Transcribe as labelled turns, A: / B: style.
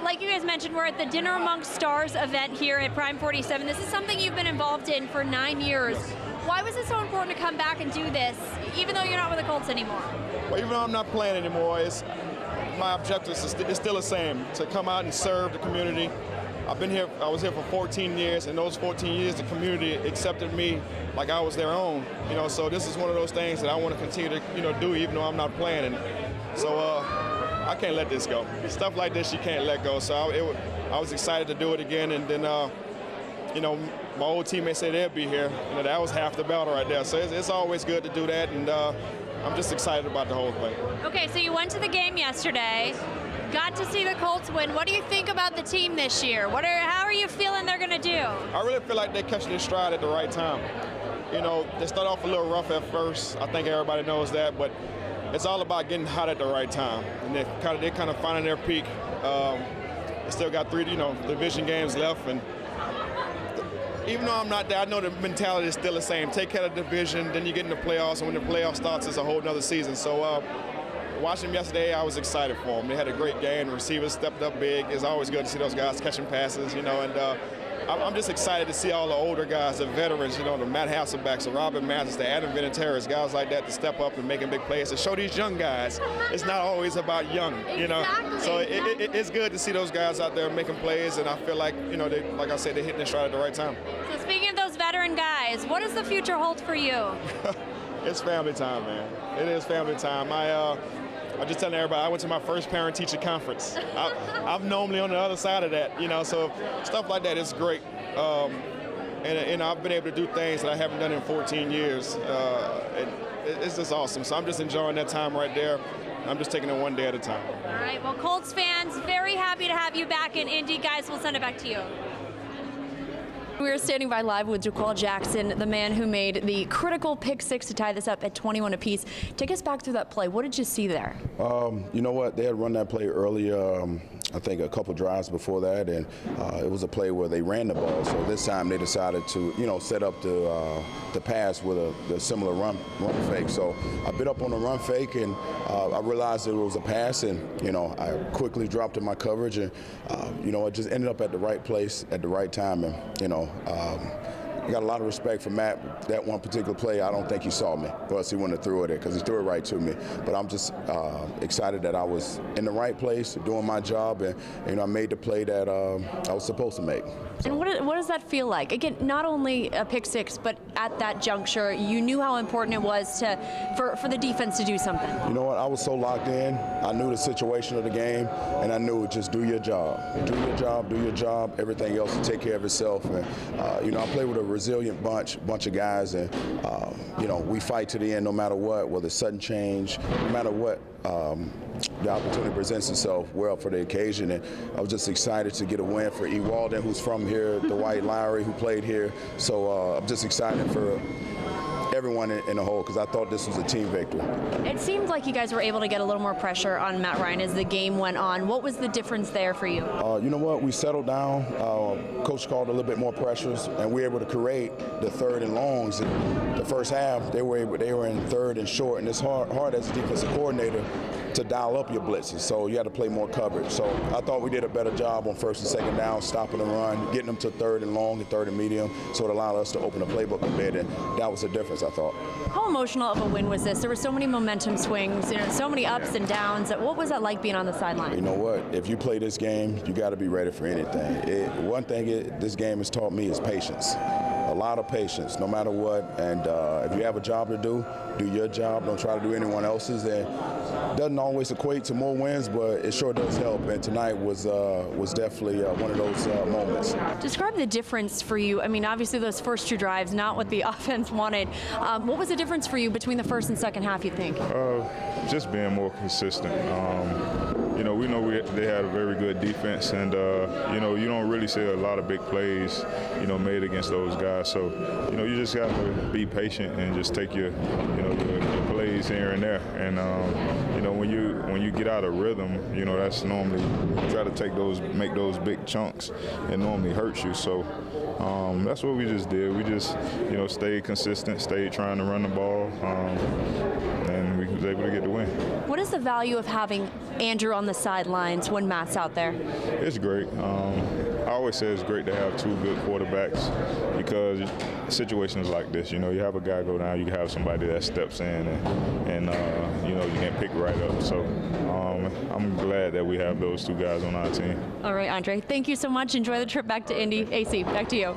A: Like you guys mentioned, we're at the Dinner Amongst Stars event here at Prime 47. This is something you've been involved in for 9 years. Why was it so important to come back and do this, even though you're not with the Colts anymore?
B: Well, even though I'm not playing anymore, my objective is still the same, to come out and serve the community. I was here for 14 years, and those 14 years the community accepted me like I was their own. So this is one of those things that I want to continue to do even though I'm not playing. And so I can't let this go. Stuff like this you can't let go. So I was excited to do it again, and then my old teammates said they'd be here. That was half the battle right there. So it's always good to do that, and I'm just excited about the whole thing.
A: Okay, so you went to the game yesterday, got to see the Colts win. What do you think about the team this year? How are you feeling they're going to do?
B: I really feel like they're catching their stride at the right time. They start off a little rough at first. I think everybody knows that, but it's all about getting hot at the right time. And they're kind of finding their peak. They still got 3 division games left, and even though I'm not there, I know the mentality is still the same. Take care of the division, then you get in the playoffs, and when the playoffs starts, it's a whole nother season. So watching them yesterday, I was excited for them. They had a great game. The receivers stepped up big. It's always good to see those guys catching passes, and I'm just excited to see all the older guys, the veterans, the Matt Hasselbacks, the Robin Mathis, the Adam Vinatieri's, guys like that to step up and making big plays, to show these young guys it's not always about young,
A: Exactly.
B: So it's good to see those guys out there making plays, and I feel like, like I said, they're hitting their stride at the right time.
A: So speaking of those veteran guys, what does the future hold for you?
B: It's family time, man. It is family time. I'm just telling everybody, I went to my first parent-teacher conference. I'm normally on the other side of that, so stuff like that is great. And I've been able to do things that I haven't done in 14 years. It's just awesome. So I'm just enjoying that time right there. I'm just taking it one day at a time.
A: All right, well, Colts fans, very happy to have you back in Indy. Guys, we'll send it back to you. We are standing by live with Jaqual Jackson, the man who made the critical pick 6 to tie this up at 21 apiece. Take us back through that play. What did you see there?
C: You know what? They had run that play earlier, I think a couple drives before that, and it was a play where they ran the ball. So this time they decided to, set up the pass with a similar run fake. So I bit up on the run fake, and I realized it was a pass, and, I quickly dropped in my coverage, and, it just ended up at the right place at the right time, and, I got a lot of respect for Matt. That one particular play, I don't think he saw me, or else he wouldn't have threw it because he threw it right to me. But I'm just excited that I was in the right place, doing my job, and I made the play that I was supposed to make.
A: And what does that feel like? Again, not only a pick 6, but at that juncture, you knew how important it was for the defense to do something.
C: You know what? I was so locked in. I knew the situation of the game, and I knew just do your job. Do your job, do your job. Everything else will take care of itself. And, I play with a resilient bunch of guys, and, we fight to the end no matter what, whether it's sudden change, no matter what. The opportunity presents itself, we're up for the occasion, and I was just excited to get a win for E. Walden, who's from here, Dwight Lowry, who played here. So I'm just excited for everyone in the whole, because I thought this was a team victory.
A: It seemed like you guys were able to get a little more pressure on Matt Ryan as the game went on. What was the difference there for you?
C: You know what? We settled down. Coach called a little bit more pressures, and we were able to create the 3rd and longs. In the first half, they were in 3rd and short, and it's hard as a defensive coordinator to dial up your blitzes, so you had to play more coverage. So I thought we did a better job on 1st and 2nd down, stopping the run, getting them to 3rd and long and 3rd and medium, so it allowed us to open the playbook a bit, and that was the difference, I thought.
A: How emotional of a win was this? There were so many momentum swings, so many ups and downs. What was that like being on the sideline?
C: You know what? If you play this game, you got to be ready for anything. One thing this game has taught me is patience. A lot of patience, no matter what. And if you have a job to do your job. Don't try to do anyone else's. And doesn't always equate to more wins, but it sure does help. And tonight was definitely one of those moments.
A: Describe the difference for you. I mean, obviously those first 2 drives, not what the offense wanted. What was the difference for you between the first and second half, you think?
D: Just being more consistent. We know they had a very good defense, and you don't really see a lot of big plays, made against those guys. So, you just got to be patient and just take your plays here and there. And when you get out of rhythm, that's normally you try to make those big chunks. It normally hurts you. So, that's what we just did. We just, stayed consistent, stayed trying to run the ball, and we was able to get the win.
A: What is the value of having Andrew on the sidelines when Matt's out there?
D: It's great. I always say it's great to have two good quarterbacks because situations like this, you have a guy go down, you have somebody that steps in and you can pick right up. So I'm glad that we have those two guys on our team.
A: All right, Andre, thank you so much. Enjoy the trip back to Indy. AC, back to you.